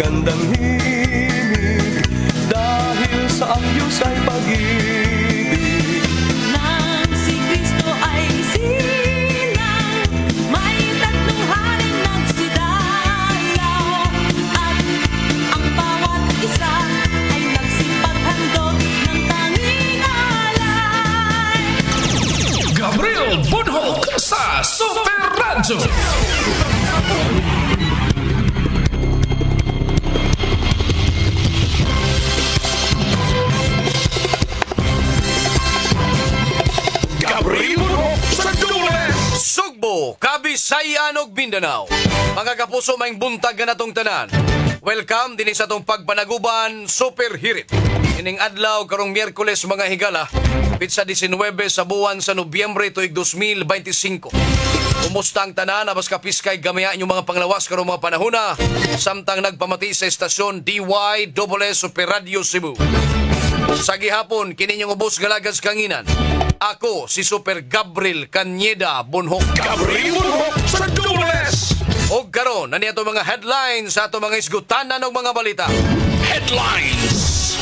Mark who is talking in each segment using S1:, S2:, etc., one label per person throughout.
S1: magandang himig, dahil sa ang Diyos ay pag-ibig.
S2: Nang si Kristo ay silang, may tatlong haring nagsidalaw, at ang bawat isa ay nagsipaghandog ng tanging alay.
S3: Gabriel Bunhok sa Super Radyo. Gabriel Bunhok sa Dules.
S4: Sugbo, Kabisayan ug Mindanao. Mga kapuso maing buntag ka natong tanan. Welcome din sa atong pagpanaguban Super Hirit. Ining adlaw karong Miyerkules mga higala, pitsa 19 sa buwan sa Nobyembre tuig 2025. Kumusta ang tanan? Abas kapiskay gamaya inyong mga panglawas karong mga panahona, samtang nagpamati sa estasyon DYSS Super Radio Cebu. Sa gihapon, kininyong ubos galagas kanginan. Ako si Super Gabriel Cañeda Bunhok.
S3: Gabriel Bunhok sa Dules.
S4: O karon na niya mga headlines sa ato mga isgutanan ng mga balita.
S3: Headlines.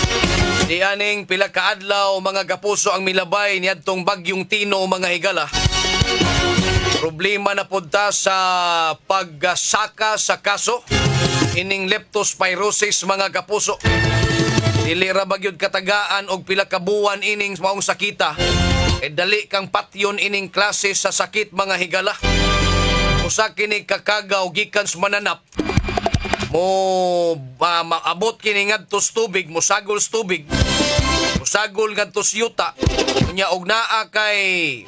S4: Di aning pila ka adlaw mga kapuso ang milabay niadtong bagyong Tino mga higala. Problema na punta sa pagsaka sa kaso ining leptospirosis mga kapuso. Dili ra bagyod katagaan og pila ka buwan ining maong sakita. Dali kang patyon ining klase sa sakit mga higala. Usa kini kakagaw gikan sa mananap. Maabot kini ngadto sa tubig, musagol sa tubig. Musagol ngadto sa yuta. Nya og naa kay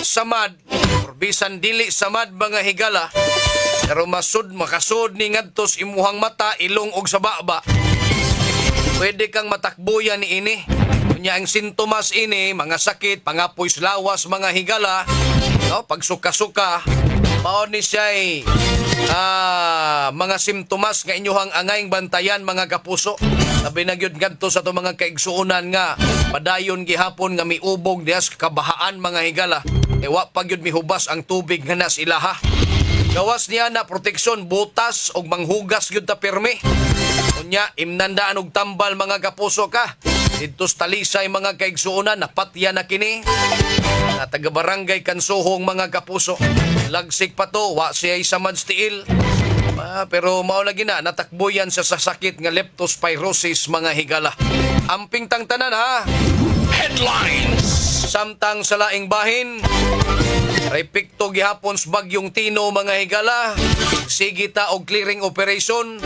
S4: samad, or bisan dili samad mga higala. Pero makasud ni ngadto sa imuhang mata, ilong og sa baba. Pwede kang matakbuyan ni ini. Kunya ang sintomas ini, mga sakit, pangapoy lawas, mga higala, no? Pagsuka-suka, mao ni siya'y mga simptomas nga inyuhang angayng bantayan mga kapuso. Sabi na gyud ngadto sa to mga kaigsuonan nga padayon gihapon nga miubog dihas kabahaan mga higala. Wa pa gyud mihubas ang tubig nga nas ilaha. Gawas niya na proteksyon butas og manghugas gyud ta pirmi. Unya imnandaan og tambal mga kapuso ka. Dito sa Talisay mga kaigsuonan napatya na kini. Na taga barangay Kansuhong mga kapuso. Lagsik pa to, wa siya samad stiil. Pero mao lagi na natakbo yan sa sakit nga leptospirosis mga higala. Amping tang tanan ha.
S3: Headlines.
S4: Samtang sa laing bahin, repikto gihapon sa bagyong Tino mga higala. Sigita og clearing operation.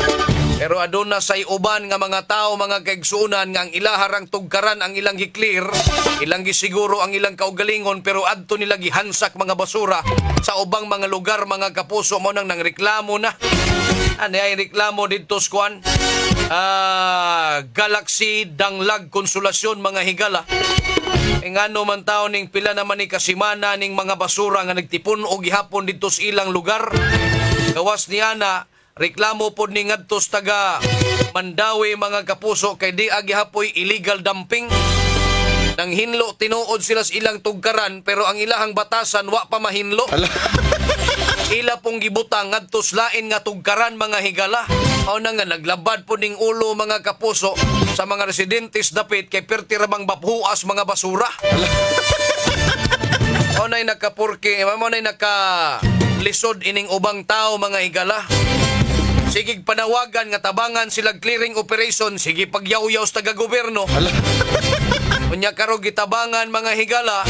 S4: Pero aduna say uban nga mga tao, mga kaigsuonan nga ang ilaharang tugkaran ang ilang gi-clear, ilang gisiguro ang ilang kaugalingon, pero adto nila gihansak mga basura sa ubang mga lugar mga kapuso mo nang nangreklamo na. Ano ay reklamo dito skuan? Galaxy Danglag Konsolasyon mga higala. Ngano man tao ning pila naman ni kasimana ning mga basura nga nagtipon og gihapon dito sa ilang lugar. Gawas niya na reklamo pod ni ngadto sa taga Mandawi mga kapuso kay di agihapoy illegal dumping. Nang hinlo tinuod sila sa ilang tugkaran pero ang ilahang batasan wa pa mahinlo. Ila pong gibutang ngadto sa lain nga tugkaran mga higala. Mao na nga naglabad po ning ulo mga kapuso sa mga residentes dapit kay perti rabang baphuas mga basura. Mao nay nakapurki, mao nay lisod ining ubang tao mga higala. Sige panawagan nga tabangan sila clearing operation, sige pagyaw-yaw sa taga-gobyerno. Unya karo gitabangan mga higala,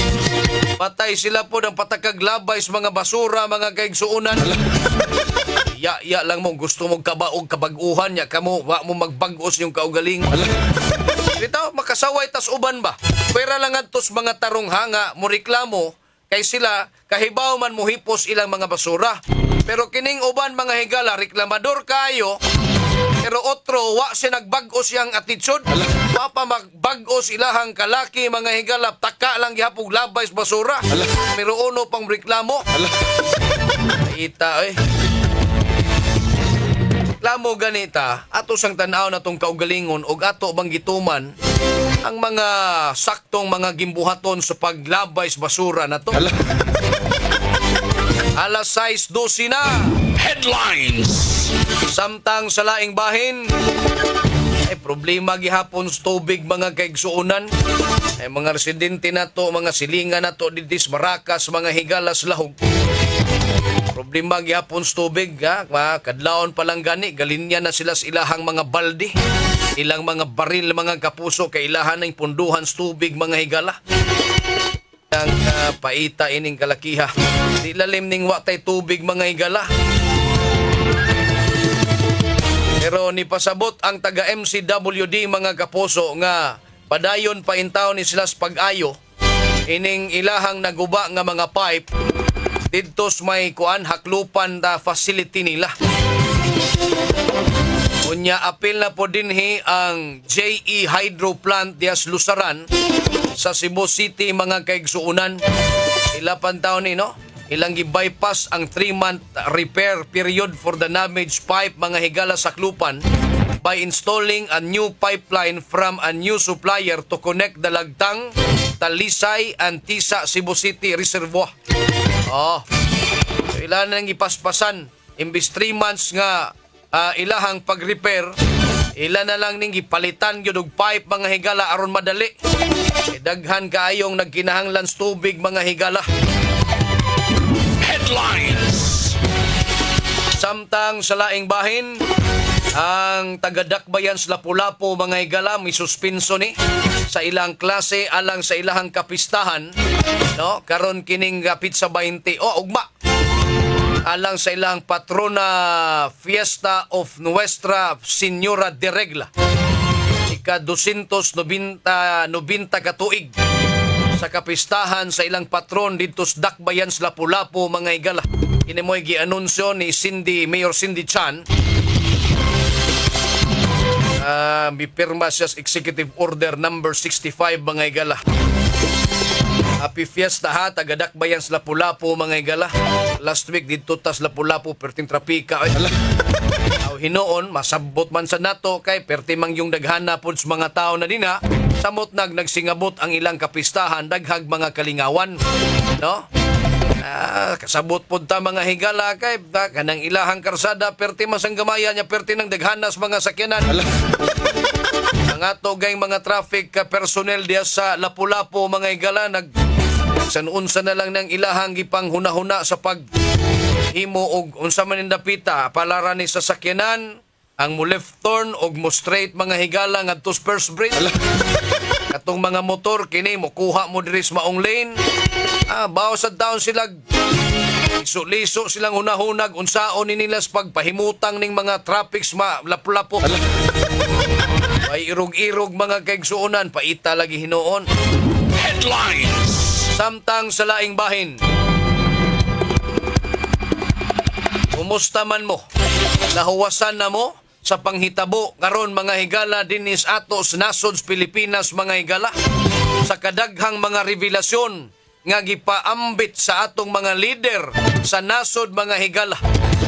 S4: patay sila po ng patakaglabay sa mga basura, mga kaigsuunan. Ya lang mo, gusto mong kabaog kabag-uhan, ya kamo, wa mo magbagos yung kaugaling. Ito, makasaway tas uban ba? Pwera lang atos mga tarong hanga, mo reklamo, kay sila, kahibaw man muhipos ilang mga basura. Pero kining uban mga higala, reklamador kayo, pero otro, wa siya nagbagos yang attitude. Wa pa magbagos ilahang kalaki mga higala, taka lang gihapog labay sa basura. Pero uno pang reklamo. Ita reklamo ganita, ato sang tanaw na tong kaugalingon og ato bang gituman ang mga saktong mga gimbuhaton sa paglabay sa basura na to. Alas 6:12 na.
S3: Headlines.
S4: Samtang sa laing bahin, ay problema gihapon sa tubig mga kaigsuunan. Ay mga residente na to, mga silingan na to, didis Maracas, mga higalas lahog. Problema gihapon sa tubig, ha? Kadlaon pa lang gani, galinya na sila sa ilahang mga balde. Ilang mga baril, mga kapuso, kailahan ng punduhan sa tubig, mga higala. Ang paita ining kalakiha. Di lalim ning watay tubig, mga higala. Pero ni pasabot ang taga MCWD mga kapuso nga padayon pa intaw ni sila sa pag-ayo ining ilahang naguba nga mga pipe didto sa may kuan haklupan ta facility nila. Unya apil na po dinhi ang JE Hydro Plant dias Lusaran sa Cebu City mga kaigsuunan. Ilapan taon ni no? Ilang gi-bypass ang 3-month repair period for the damaged pipe mga higala sa Saklupan by installing a new pipeline from a new supplier to connect the Lagtang, Talisay, and Tisa Cebu City Reservoir. So, ilan nang ipaspasan. Imbis 3 months nga ilahang pag-repair, ilan na lang ning gipalitan gyud og pipe mga higala aron madali. Daghan kaayong nagkinahanglan sa tubig mga higala.
S3: Headlines.
S4: Samtang sa laing bahin, ang taga-Dakbayan sa Lapu-Lapu mga higala may suspenso ni sa ilang klase alang sa ilahang kapistahan, no? Karon kining pizza 20 ugma alang sa ilang patrona Fiesta of Nuestra Señora de Regla ika 290 katuig sa kapistahan sa ilang patron dito sa Dakbayan sa Lapu-Lapu mga higala. Kini mo'y gi-anunsyo ni Mayor Cindy Chan. Bipirma siya sa Executive Order number 65 mga higala. Happy Fiesta ha, taga Dakbayan sa Lapu-Lapu mga higala. Last week dito tas Lapu-Lapu perting trapika. Hinoon, masabot man sa nato kay perti mang yung daghana pod sa mga tao na dina. Samot nagsingabot ang ilang kapistahan, daghag mga kalingawan. No? Kasabot pod ta mga higala kay kanang ilahang karsada perti masang gamaya niya perti ng daghanas mga sakyanan. Mga togay mga traffic personnel diya sa Lapu-Lapu mga higala sanunsa na lang ng ilahang gipang hunahuna sa pag himo og unsa man ning dapita palara ni sa sakyanan ang mo left turn og mo straight mga higala ngadto sa first bridge. Katong mga motor kini mo kuha mo diri sa maong lane. Bawas sa down sila liso silang hunahunag unsaon ni nila sa pagpahimutang ning mga traffics Lapu-Lapu. Ay irog-irog mga kaigsuonan paita lagi hinoon.
S3: Headlines.
S4: Samtang sa laing bahin, kumusta man mo? Nahuwasan na mo sa panghitabo karon mga higala dinis ato sa nasod sa Pilipinas mga higala sa kadaghang mga revelasyon nga gipaambit sa atong mga leader sa nasod mga higala,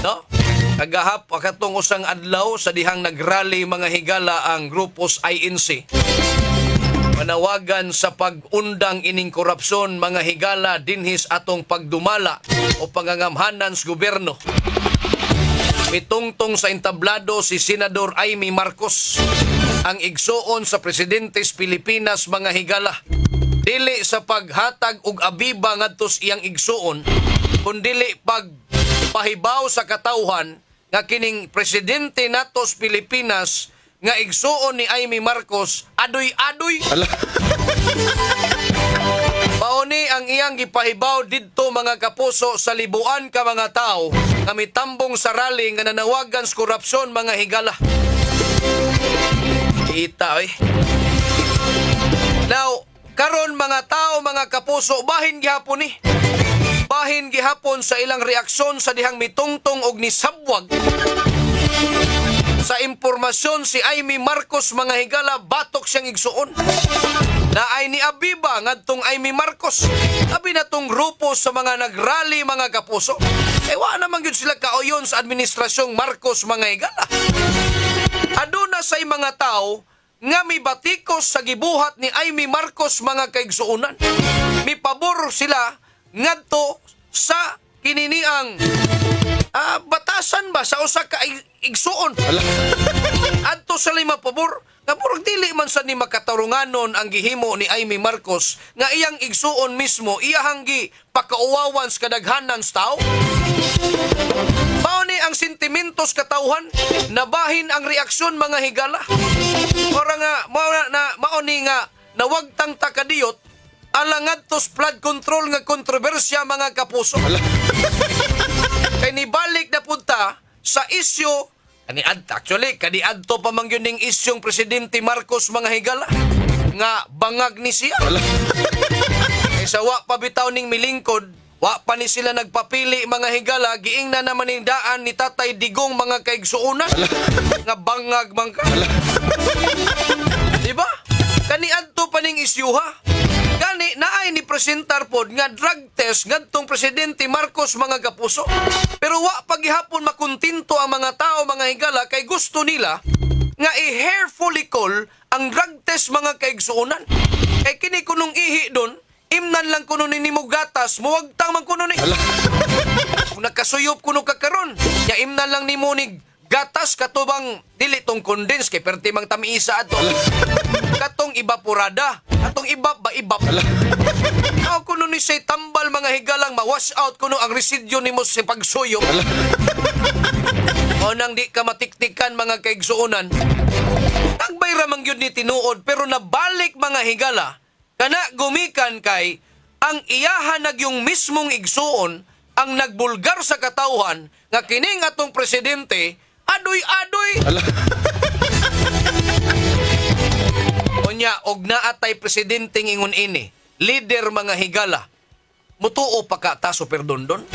S4: no? Kagahap katong usang adlaw sa dihang nagrally mga higala ang grupos INC. Panawagan sa pag-undang ining korupsyon mga higala dinhis atong pagdumala o pangangamhanan sa gobyerno. Mitungtong sa entablado si Senador Amy Marcos, ang igsuon sa presidente sa Pilipinas mga higala. Dili sa paghatag og abiba ngadto sa iyang igsuon, kundili pagpahibaw sa katawhan nga kining presidente nato sa Pilipinas nga igsuon ni Amy Marcos adoy-adoy. Mauni ang iyang gipahibaw didto mga kapuso sa libuan ka mga tao nga mitambong sa rally nga nanawagan sa korupsyon mga higala. Kita Now, karon mga tao mga kapuso bahin gihapon ni. Bahin gihapon sa ilang reaksyon sa dihang mitungtong og nisabwag sa impormasyon si Amy Marcos mga higala batok siyang igsuon. Na ay ni Abiba ngadtong Amy Marcos. Abi na tong grupo sa mga nagrally mga kapuso. Wa naman gyud sila kaoyon sa administrasyong Marcos mga higala. Aduna say mga tao nga mibatikos sa gibuhat ni Amy Marcos mga kaigsuonan. Mipabor sila ngadto sa kinini ang batasan ba sa usa ka igsuon. Adto sa lima pabor, nga murag dili man sa ni makatarunganon ang gihimo ni Amy Marcos nga iyang igsuon mismo iyahang gi pakauwawan sa kadaghanan sa tao. Mao ni ang sentimentos katawhan, nabahin ang reaksyon mga higala. Ora nga mao ni nga nawagtang takadiyot alangad tos flood control nga kontrobersya mga kapuso. Kay nibalik na punta sa isyu kaniadto pa man yun ning isyong Presidente Marcos mga higala nga bangag ni siya. Kay sa wa pa bitaw ning milingkod, wa pa ni sila nagpapili mga higala, giing na naman ni daan ni Tatay Digong mga kaigsuunan nga bangag man ka. Diba? Kaniadto pa ning isyuha. Gani naay ni presentar pod nga drug test ngadtong Presidente Marcos mga kapuso. Pero wa pagihapon makuntinto ang mga tao mga higala kay gusto nila nga i-hair follicle ang drug test mga kaigsuunan. Kay kini kunong ihi don, imnan lang kuno nimo gatas, muwagtang man kuno ni. Kung nakasuyop kuno ka karon, nya imnan lang nimo ni gatas katubang dili tong condense kay perti mang tamiisa ato. Katong evaporada, katong ibab. Aw kuno ni say tambal mga higalang ma-wash out kuno ang residyo nimo sa pagsuyop. O nang di ka matiktikan mga kaigsuonan. Nagbayra man gyud ni tinuod pero nabalik mga higala kana gumikan kay ang iyahan yung mismong igsuon ang nagbulgar sa katawhan nga kining atong presidente adoy-adoy. Onya og naatay presidente ingon ini, leader mga higala. Mutuo pa ka ta superdondon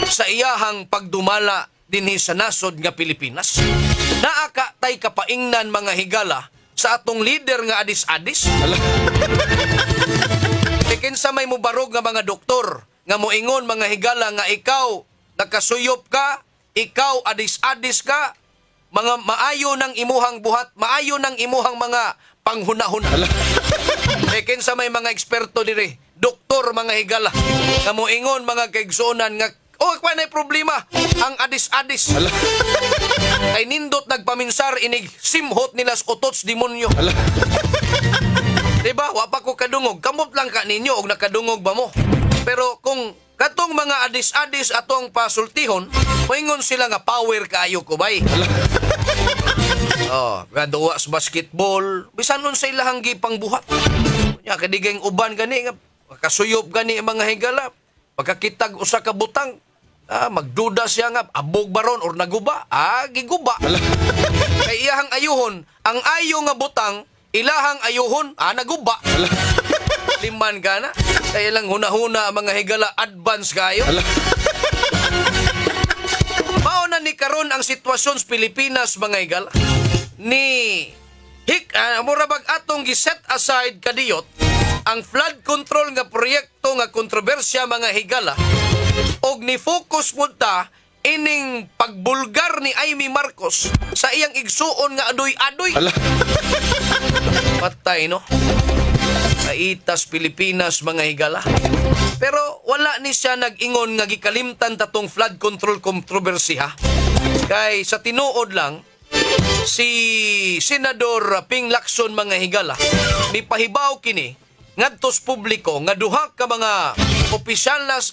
S4: sa iyahang pagdumala dinhi sa nasod nga Pilipinas. Naa ka tay kapaingnan mga higala sa atong leader nga adis-adis. Kinsa may mubarog nga mga doktor nga moingon mga higala nga ikaw nakasuyop ka, ikaw adis-adis ka, mga maayo ng imuhang buhat, maayo ng imuhang mga panghunahuna. Kinsa may mga eksperto diri, doktor mga higala nga moingon mga kaigsuonan nga pa na problema ang adis-adis. Kay nindot nagpaminsar inig simhot nila sa utots demonyo. Diba? Wa pa ko kadungog. Kamot lang ka ninyo og nakadungog ba mo. Pero kung katong mga adis-adis atong pasultihon, moingon sila nga power kaayo ko bay. Gaduwa sa basketball, bisan nun sa ilahang gipang buhat. Nya kadigay uban gani nga kasuyop gani mga higala. Pagkakitag usa ka butang, magduda siya nga abog baron or naguba, giguba. Kay iyahang ayuhon, ang ayo nga butang ilahang ayuhon, naguba. Liman ka na. Kaya lang huna-huna mga higala, advance kayo. Mauna ni karon ang sitwasyon sa Pilipinas mga higala. Murabag atong giset aside kadiyot ang flood control nga proyekto nga kontrobersya mga higala og ni-focus mo ta ining pagbulgar ni Amy Marcos sa iyang igsuon nga adoy-adoy. Patay, no? Naitas Pilipinas mga higala. Pero wala ni siya nag-ingon nga gikalimtan tatong flood control kontrobersiya. Kay sa tinuod lang, si Senador Ping Lacson mga higala, mipahibaw kini ngadtos publiko nga duha ka mga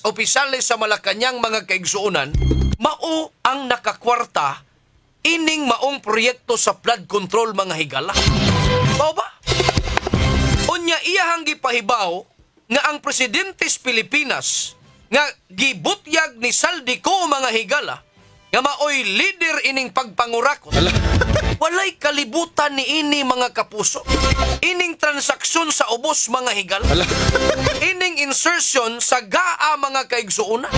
S4: opisyalis sa Malacañang mga kaigsuonan mao ang nakakwarta ining maong proyekto sa flood control mga higala. Mao ba? Unya iyahang gipahibaw nga ang presidente sa Pilipinas nga gibutyag ni Saldico mga higala nga maoy leader ining pagpangurakot. Walay kalibutan ni ini mga kapuso. Ining transaksyon sa ubos mga higala. Ining insertion sa GAA mga kaigsuonan.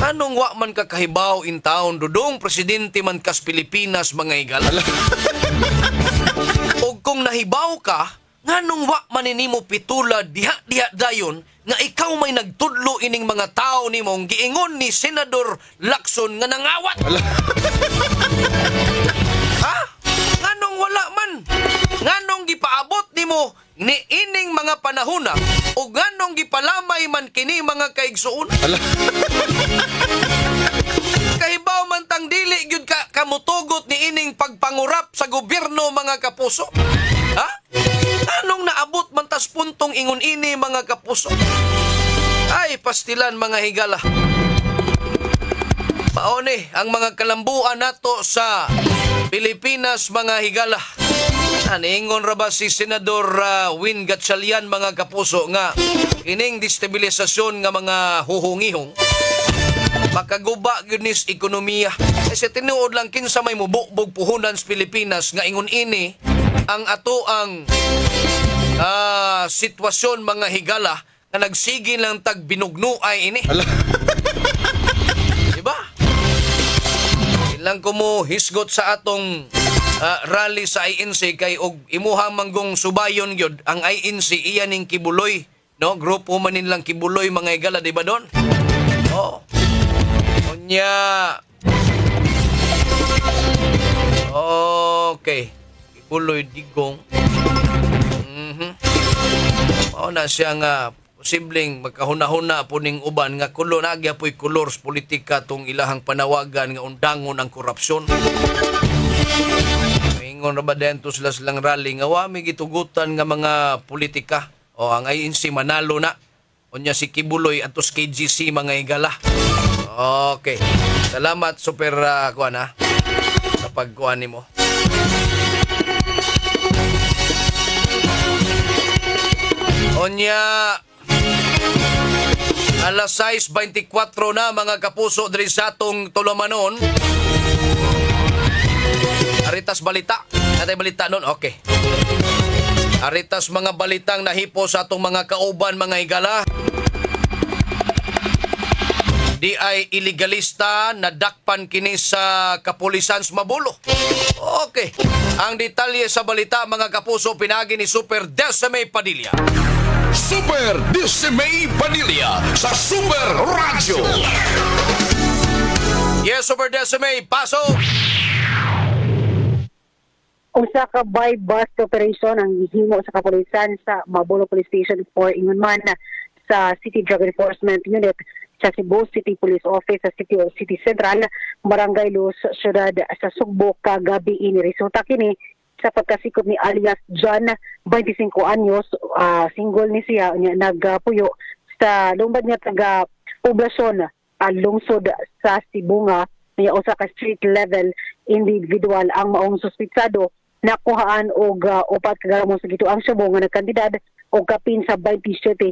S4: Anong wa man kakahibaw in town dudong presidente man kas Pilipinas mga higala. O kung nahibaw ka, nganong wa maninimo pitula diha dayon nga ikaw may nagtudlo ining mga tao nimong giingon ni Senador Lacson nga nangawat. Ha? Nganong wala man? Nganong gipaabot nimo ni ining mga panahona ug nganong gipalamay man kini mga kaigsuon. Kahibaw man tang dili gyud ka kamutugot ni ining pagpangurap sa gobyerno mga kapuso. Ha? Anong naabot man tas puntong ingon ini mga kapuso? Ay pastilan mga higala. Maoni ang mga kalambuan nato sa Pilipinas mga higala. Aningon ra ba si Senador Win Gatchalian mga kapuso nga ining destabilisasyon nga mga huhungihong makaguba gyud nis ekonomiya. Kasi tinuod lang kinsa may mubukbog puhunan sa Pilipinas nga ingon ini ang ato ang sitwasyon mga higala na nagsigi lang tag binugnuay ini. Diba? Ilang ko mo hisgot sa atong rally sa INC kay og imuhang manggong subayon gyud ang INC iya ning Kibuloy, no? Grupo man nilang Kibuloy mga higala, di ba doon? Oh. Unya. Okay. Kibuloy digong. Mao na siya nga posibleng magkahuna-huna po ning uban nga kulo na agya po'y kolor sa politika tong ilahang panawagan nga undangon ang korupsyon. Ingon ra ba dento sila silang rally nga wa may gitugutan nga mga politika o ang INC manalo na. Unya si Kibuloy atos KGC mga higala. Okay. Salamat super kuan ha sa pagkuan nimo. Onya, alas 6:24 na mga kapuso diri sa atong Tolomanon. Aritas balita. Natay balita nun? Okay. Aritas mga balitang nahipo sa atong mga kauban mga higala. Di ay iligalista na dakpan kini sa kapulisan sa Mabulo. Okay. Ang detalye sa balita mga kapuso pinagi ni Super Desime Padilla.
S3: Super Desime Padilla sa Super Radio.
S4: Yes, Super Desime, pasok!
S5: Usa ka by bus operation ang gihimo sa kapulisan sa Mabulo Police Station for ingon man sa City Drug Enforcement Unit sa Cebu City Police Office sa City Central, Barangay Luz, Syudad sa Sugbo kagabi ini. Resulta kini sa pagkasikop ni alias John, 25 anyos, single ni siya, nagpuyo sa lumbad niya taga poblasyon, lungsod sa Sibunga, niya usa ka street level individual ang maong suspitsado nakuhaan og upat ka gramo sa gituang Cebu nga nagkandidad og kapin sa 27,000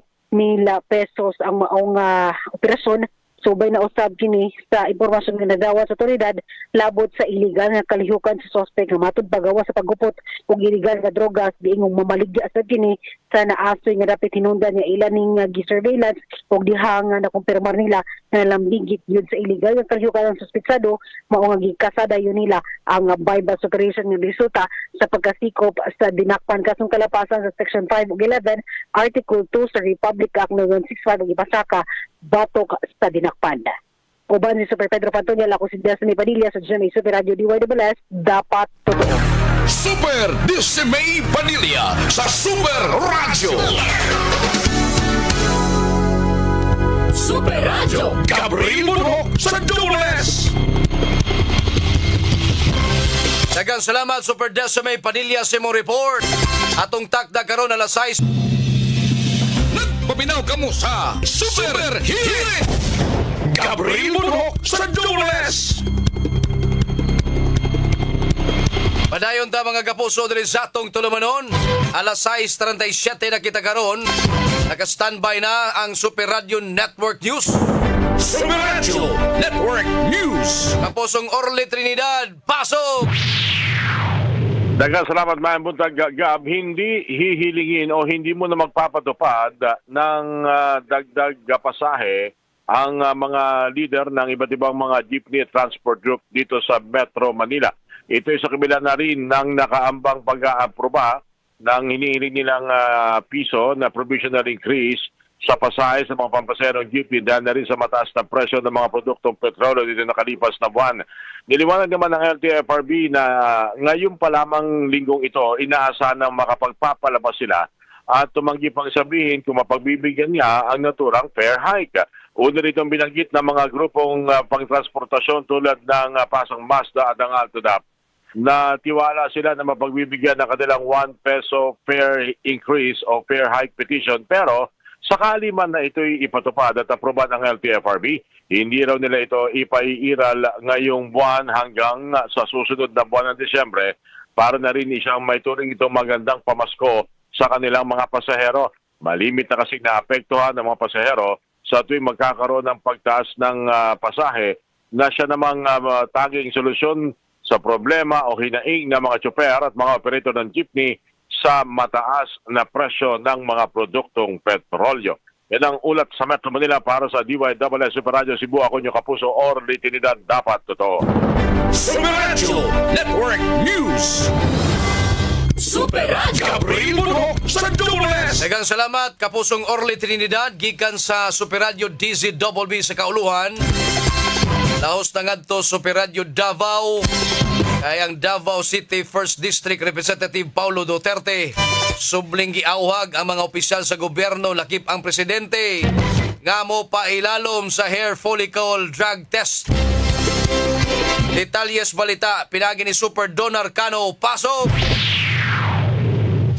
S5: pesos ang maong operasyon. Subay na usab kini sa impormasyon nga nagawa sa otoridad labot sa iligal nga kalihukan sa suspect nga matud pagawa sa paggupot og iligal nga drogas diingong mamaligya sa kini sa naasoy nga dapat hinungdan nga ilan ning gi-surveillance og diha nga nakumpirmar nila na lambigit yun sa iligal nga kalihukan ng suspetsado mao nga gikasada yun nila ang bypass operation nga resulta sa pagkasikop sa dinakpan kasong kalapasan sa Section 5 ug 11 Article 2 sa Republic Act 1965 ug ipasaka batok sa dinakpan. Uban si Super Pedro Pantonia, ako si Desime Padilla sa GMA Super Radio DYWS, dapat totoo.
S3: Super Desime Padilla sa Super Radio. Super Radio. Gabriel Muno sa Dubles.
S4: Daghang salamat Super Desime Padilla sa imong report. Atong takda karon alas 6.
S3: Nagpaminaw kamo sa Super Hit. Gabriel Muno sa Dubles.
S4: Padayon ta mga kapuso diri sa atong Tulumanon. Alas 6:37 na kita karon. Naka-standby na ang Super Radio Network News.
S3: Super Radio Network News.
S4: Kapusong Orly Trinidad, pasok!
S6: Daghang salamat man buntag Gab, hindi hihilingin o hindi mo na magpapatupad ng dagdag pasahe ang mga leader ng iba't ibang mga jeepney transport group dito sa Metro Manila. Ito ay sa kabila na rin ng nakaambang pag-aaproba ng hinihiling nilang piso na provisional increase sa pasahe sa mga pampaserong jeepney dahil na rin sa mataas na presyo ng mga produktong petrolyo dito nakalipas na buwan. Niliwanag naman ng LTFRB na ngayon pa lamang linggong ito, inaasahan na makapagpapalabas sila at tumanggi pang sabihin kung mapagbibigyan niya ang naturang fare hike. Una rito binanggit ng mga grupong pangtransportasyon tulad ng Pasang Mazda at ang Altodap na tiwala sila na mapagbibigyan ng kanilang 1 peso fare increase o fare hike petition, pero sakali man na ito'y ipatupad at aproban ng LTFRB, hindi raw nila ito ipaiiral ngayong buwan hanggang sa susunod na buwan ng Disyembre para na rin siyang may turing itong magandang pamasko sa kanilang mga pasahero. Malimit na kasi naapektuhan ng mga pasahero sa tuwing magkakaroon ng pagtaas ng pasahe na siya namang tanging solusyon sa problema o hinaing ng mga tsuper at mga operator ng jeepney sa mataas na presyo ng mga produktong petrolyo. Yan ang ulat sa Metro Manila para sa DYWS Super Radio Cebu. Ako nyo kapuso, Orly Trinidad. Dapat totoo.
S3: Super Radio Network News. Super Radio Gabriel Munho sa DWS.
S4: Daghang salamat kapusong Orly Trinidad gikan sa Super Radio DZWB sa Kauluhan. Lahos na ngadto Super Radio Davao. Kay ang Davao City 1st District Representative Paulo Duterte subling giauhag ang mga opisyal sa gobyerno lakip ang presidente nga mo pailalom sa hair follicle drug test. Detalyes balita pinagi ni Super Don Arcano. Pasok!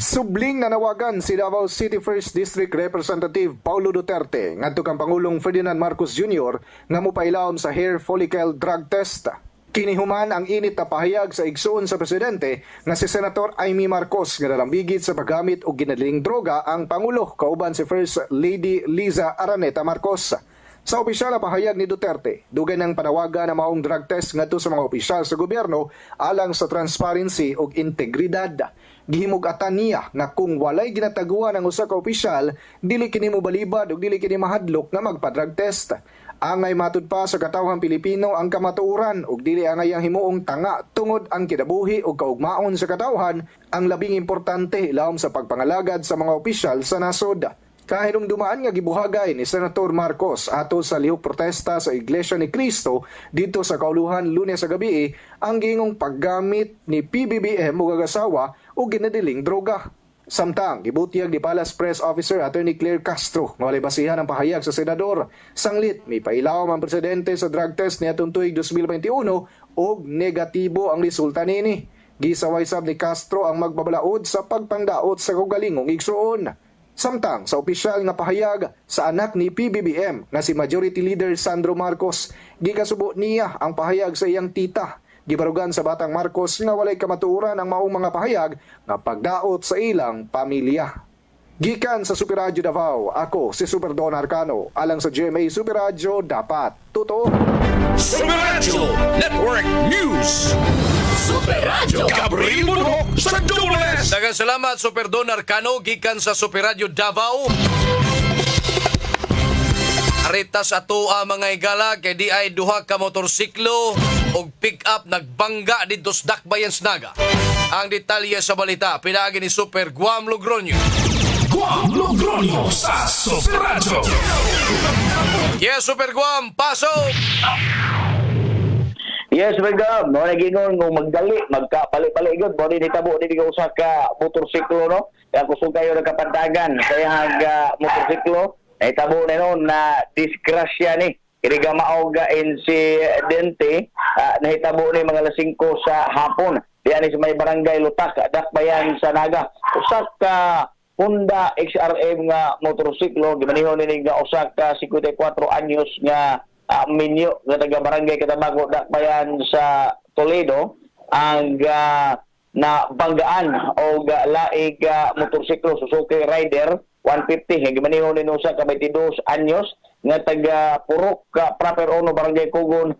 S7: Subling nanawagan si Davao City 1st District Representative Paulo Duterte ngadto kang Pangulong Ferdinand Marcos Jr. nga mopailawom sa hair follicle drug test. Kinihuman ang init na pahayag sa igsoon sa presidente na si Senator Amy Marcos nga nalambigit sa paggamit og ginadling droga ang Pangulo kauban si First Lady Liza Araneta Marcos. Sa opisyal na pahayag ni Duterte, dugay ng panawagan na maong drug test ngadto sa mga opisyal sa gobyerno alang sa transparency ug integridad. Gihimug-atan niya nga kung walay ginataguan ang usa ka opisyal, dili kini mobalibad ug dili kini mahadlok nga magpa-drug test. Angay matud pa sa katawhang Pilipino ang kamatuoran ug dili angay ang himuong tanga tungod ang kinabuhi ug kaugmaon sa katawhan ang labing importante ilawom sa pagpangalagad sa mga opisyal sa nasod. Kahinung dumaan nga gibuhagay ni Senator Marcos ato sa lihok protesta sa Iglesia ni Cristo dito sa Kauluhan Lunes sa gabi ang gingong paggamit ni PBBM ug asawa o ginadiling droga. Samtang gibutyag ni Palace Press Officer Attorney Claire Castro nga walay basihan ang pahayag sa senador. Sanglit may pailawom ang presidente sa drug test niadtong tuig 2021 ug negatibo ang resulta nini. Gisaway sab ni Castro ang magbabalaod sa pagpangdaot sa kaugalingong igsuon. Samtang sa opisyal nga pahayag sa anak ni PBBM na si Majority Leader Sandro Marcos, gikasubo niya ang pahayag sa iyang tita. Gibarugan sa batang Marcos nga walay kamatuoran ang maong mga pahayag nga pagdaot sa ilang pamilya. Gikan sa Super Radio Davao, ako si Super Don Arcano, alang sa GMA Super Radio, dapat totoo.
S3: Super Radio Network News. Super Radio Gabriel Munho sa DWS.
S4: Daghang salamat Super Don Arcano gikan sa Super Radio Davao. Aritas ato ang mga igala kay di ay duha ka motorsiklo og pick-up nagbangga dito sa Dakbayan Snaga. Ang detalye sa balita pinaagi ni Super Guam Logronyo.
S3: Guam Logronyo sa Super Radio.
S4: Yes, Super Guam, pasok!
S8: Yes, Brigam. No, nagingon ng magdali, magkapali-pali gud. Mo ni tabo ni usa ka motorsiklo, no? Kaya kusog kayo nagkapandagan. Kaya hag motorsiklo, ay tabo na noon na disgrasya ni. Kiniga maog insidente, nahitabo ni mga lasing ko sa hapon. Diyan sa may barangay Lutak, Dakbayan sa Naga. Usa ka Honda XRM nga motorsiklo, gimanihon ni nga usa ka 54 anyos nga minyo nga taga barangay Katabago Dakbayan sa Toledo ang na banggaan o laig motorsiklo Suzuki Rider 150 nga gimanihon ni usa ka 22 anyos nga taga Purok Proper Ono Barangay Kugon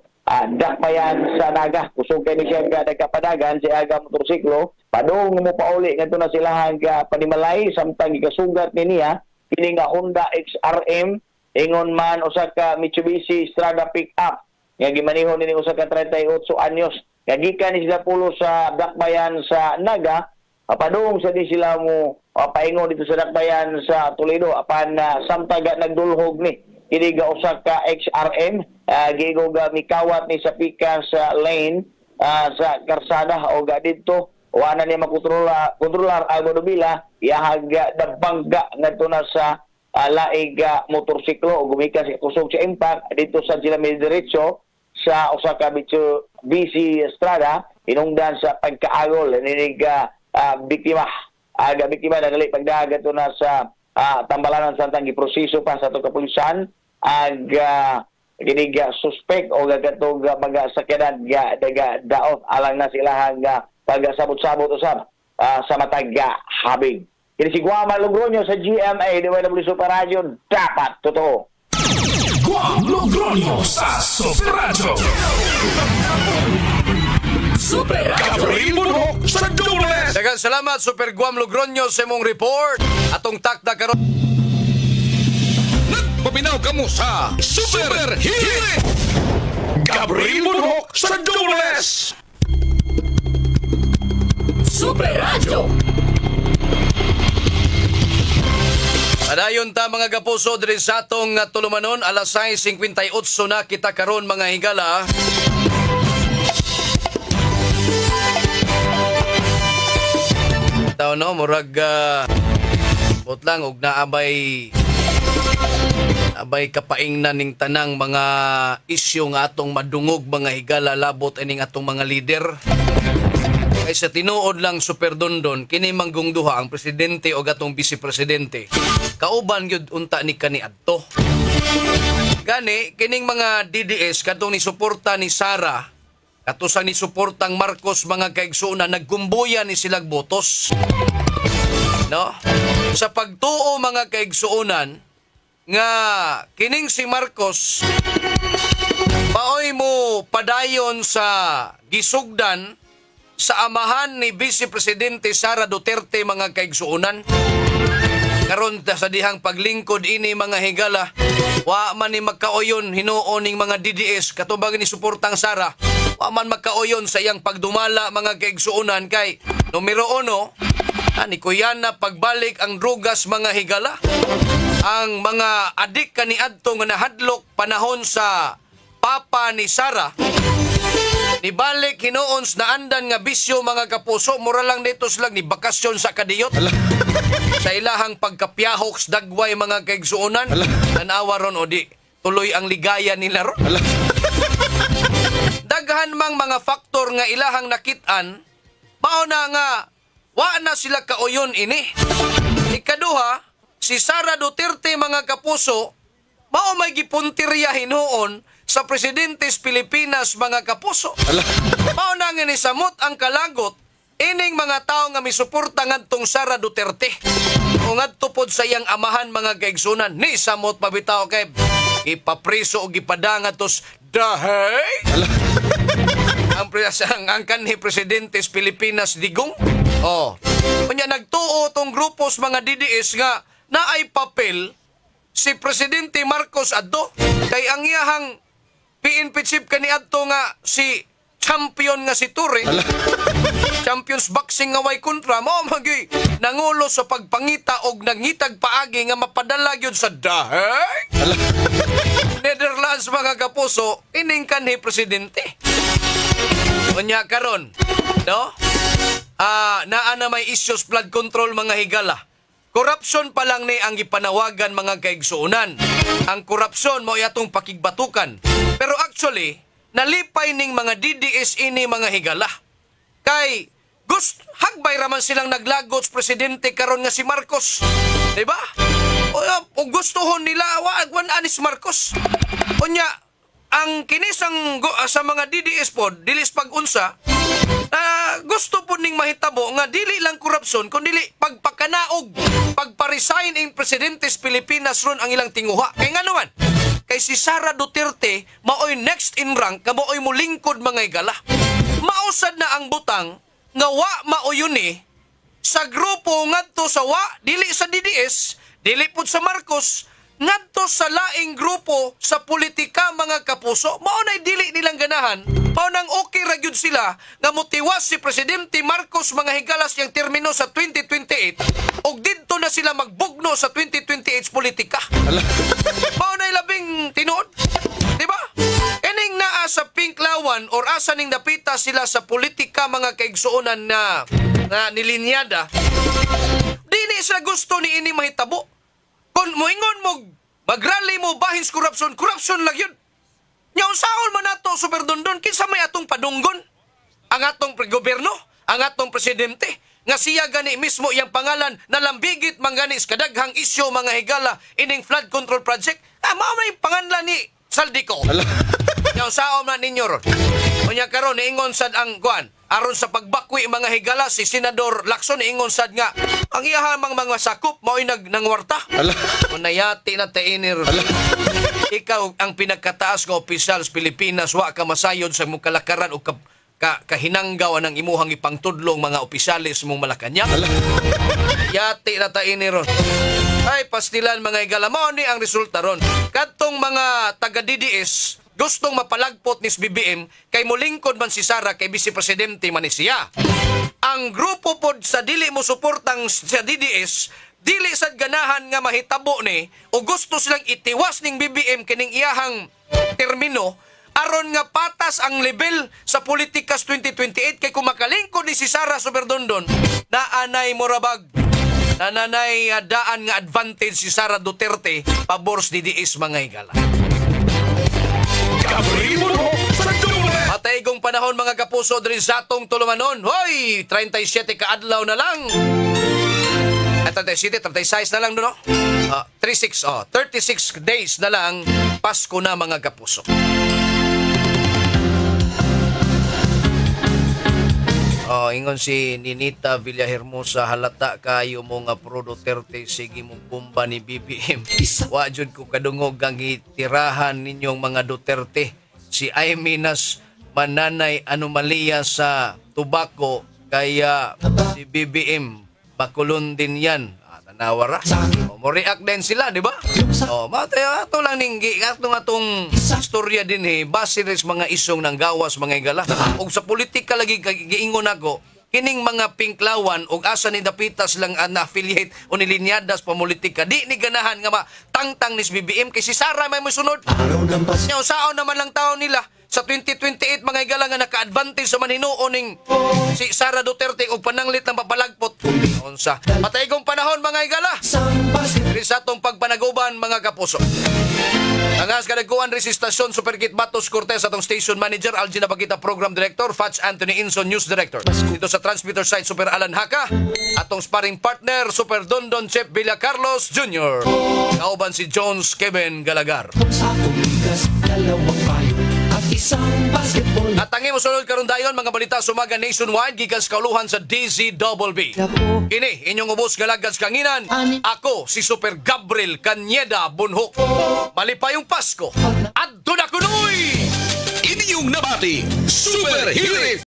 S8: Dakbayan sa Naga. Kusog kay ni siya nga nagkapadagan si aga motorsiklo padung mo pauli ngadto na sila hangga panimalay samtang gikasugat ni niya kini nga Honda XRM ingon man usa ka Mitsubishi Strada pickup nga gimanihon ni usa ka 38 anyos nga gikan ni sila pulo sa Dakbayan sa Naga padung sa di sila mo paingon dito sa Dakbayan sa Toledo apan samtaga nagdulhog ni kini ga usa ka XRM gigo ga mikawat ni sa pika sa lane sa karsada o ga didto wa na niya kontrolar automobila iyahag nabangga ngadto na sa laig motorsiklo o gumikan sa kusog sa impact dito sa Gilame Diretso sa usa ka busy estrada inungdan sa pagkaagol ninig biktima nagali pagdagat to na sa tambalanan sa tanggi proseso pa sa to kapulisan kinig suspect o gagatog mga sakyanan daga daot alang na sila pagsabot-sabot usab sa matag habig. Kini si Guam Logronyo sa GMA DWW Super Radio dapat totoo.
S3: Guam Logronyo sa Super Radio. Super Gabriel Munhok sa Dubles.
S4: Daghang salamat Super Guam Logronyo sa imong report. Atong takda karon.
S3: Nagpaminaw kamo sa Super Hirit. Gabriel Munhok sa Dubles. Super Radio.
S4: Adayon ta mga kapuso diri sa atong tulumanon alas 6:58 na kita karon mga higala. Taw no murag bot lang og naabay kapaingnan ning tanang mga isyu nga atong madungog mga higala labot ining atong mga leader. Kay sa tinuod lang Super Dondon kini manggungduha ang presidente o gatong vice presidente. Kauban gyud unta ni kaniadto. Gani kining mga DDS kadtong ni suporta ni Sara katusang ni suportang Marcos mga kaigsuuna naggumbuya ni silang botos. No? Sa pagtuo mga kaigsuunan nga kining si Marcos paoy mo padayon sa gisugdan sa amahan ni Vice Presidente Sara Duterte mga kaigsuunan. Karon sa dihang paglingkod ini mga higala, wa man ni magkaoyon hinuon ning mga DDS katubag ni suportang Sara. Wa man magkaoyon sa iyang pagdumala mga kaigsuunan kay numero 1 ni Kuyana pagbalik ang drugas mga higala. Ang mga adik kaniadto nga nahadlok panahon sa papa ni Sara nibalik hinuon na andan nga bisyo mga kapuso mura lang dito lang ni bakasyon sa kadiyot sa ilahang pagkapyahok dagway mga kaigsuunan tanawa ron o di tuloy ang ligaya nila ron daghan mang mga faktor nga ilahang nakitaan mao na nga wa na sila kauyon ini. Ikaduha si Sara Duterte mga kapuso mao may gipuntirya hinuon sa presidentes Pilipinas mga kapuso. Mao na nga ni samot ang kalagot ining mga tao nga misuporta ngadtong Sara Duterte. O ngadto pod sa iyang amahan mga kaigsunan ni samot pabitaw kay ipapriso o gipadangat tos dahay. ang kanhi presidentes Pilipinas digong. Oh. Kunya nagtuo tong grupos mga DDS nga naay papel si Presidente Marcos adto kay ang iyahang PNP chief kaniadto nga si champion nga si Ture. Champions boxing nga way kontra mo magi nangulo sa pagpangita og nangitag paagi nga mapadala gyud sa dahay. Netherlands mga kapuso ining kanhi presidente. Unya karon, no? Naa na may issues flood control mga higala. Korupsyon pa lang ni ang gipanawagan mga kaigsuunan. Ang korupsyon mo yatong pakigbatukan. Pero actually, nalipay ning mga DDS ini mga higala. Kay hagbay raman silang naglagot sa presidente karon nga si Marcos. Diba? O gustuhon nila wag anis Marcos. Unya, ang kinisang sa mga DDS pod, dilis pag-unsa, gusto po ning mahitabo nga dili lang korupsyon kundi dili pagpakanaog pagpa-resign in presidentes Pilipinas ron ang ilang tinguha kay nga naman kay si Sara Duterte maoy next in rank kamoy mo lingkod mga higala mausad na ang butang nga wa maoyon sa grupo ngadto sa wa dili sa DDS dili pud sa Marcos ngadto sa laing grupo sa politika mga kapuso, mao nay dili nilang ganahan, mao nang okay ra gyud sila nga motiwas si Presidente Marcos mga higalas yang termino sa 2028 ug didto na sila magbugno sa 2028 politika. Mao nay labing tinuod, di ba? Kaning naa sa Pinklawan or asa ning napita sila sa politika mga kaigsuonan na nilinyada, dili sila gusto ni ini mahitabo. Kung moingon mo, magrally mo bahis korupsyon, korupsyon lang yun. Nyaw saon man nato, Super Dondon, kinsa may atong padunggon? Ang atong gobyerno, ang atong presidente, nga siya gani mismo iyang pangalan na lambigit mangani sa kadaghang isyo mga higala ining flood control project. Mao may pangalan ni Saldico. Nyaw saon man ninyo ron. Unya karon niingon sad ang kuan, aron sa pagbakwi mga higala si Senador Lacson niingon sad nga ang iyahan mga sakop mao'y nangwarta. Unayati na tainir. Ikaw ang pinagkataas nga opisyal sa Pilipinas, wa ka masayod sa mong kalakaran o kahinanggaw ng imuhang ipangtudlong mga opisyalis mong Malacanang. Yati na tainir. Ay pastilan mga higala, mao ni ang resulta ron. Kadtong mga taga-DDS gustong mapalagpot ni BBM kay molingkod man si Sara kay Vice Presidente man ni siya. Ang grupo pod sa dili mo suportang sa DDS, dili sad ganahan nga mahitabo ni o gusto silang itiwas ning BBM kining iyahang termino aron nga patas ang level sa politikas 2028 kay kung makalingkod ni si Sara Superdondon naanay morabag nananay daan nga advantage si Sara Duterte pabor sa DDS mga higala. Mataigong panahon mga kapuso diri sa atong tulumanon. Hoy, 37 ka adlaw na lang. 37, 36 na lang no? 36 days na lang Pasko na mga kapuso. Ingon si Ninita Villahermosa, halata kayo mo nga pro Duterte, sige mong bomba ni BBM. Wa jud ko kadungog ang itirahan ninyong mga Duterte. Si Ayminas mananay anomalya sa tobacco, kaya si BBM bakulon din yan. Tanawara. Mo react din sila, di ba? Mataya ato lang ninggi atong istorya din base rin mga isong ng gawas mga higala. Og sa politika lagi giingon ako, kining mga Pinklawan og asa ni dapitas lang na-affiliate o nilinyadas pa politika, di ni ganahan nga matangtang ni BBM kay si Sara may mosunod. Nyaw saon naman lang tao nila sa 2028 mga higala nga naka-advantage sa manhinuon ning si Sara Duterte og pananglit ng papalagpot. Unsa mataygong panahon mga higala diri sa atong pagpanaguban mga kapuso. Angas kadagkuan ri si Stasyon Superkit Batos Cortez atong station manager Algina Pagita Program Director Fats Anthony Inson News Director. Dito sa transmitter site Super Alan Haka, atong sparring partner Super Dondon Chef Villa Carlos Jr. Kauban si Jones Kevin Galagar. At ang imusunod karon dayon mga balita sumaga nationwide gikan sa kauluhan sa DZBB. Kini inyong ubos galagad sa kanginan. Ako si Super Gabriel Cañeda Bunhok. Malipayong Pasko. Adto na kunoy!
S3: Inyong nabati, Super Hirit!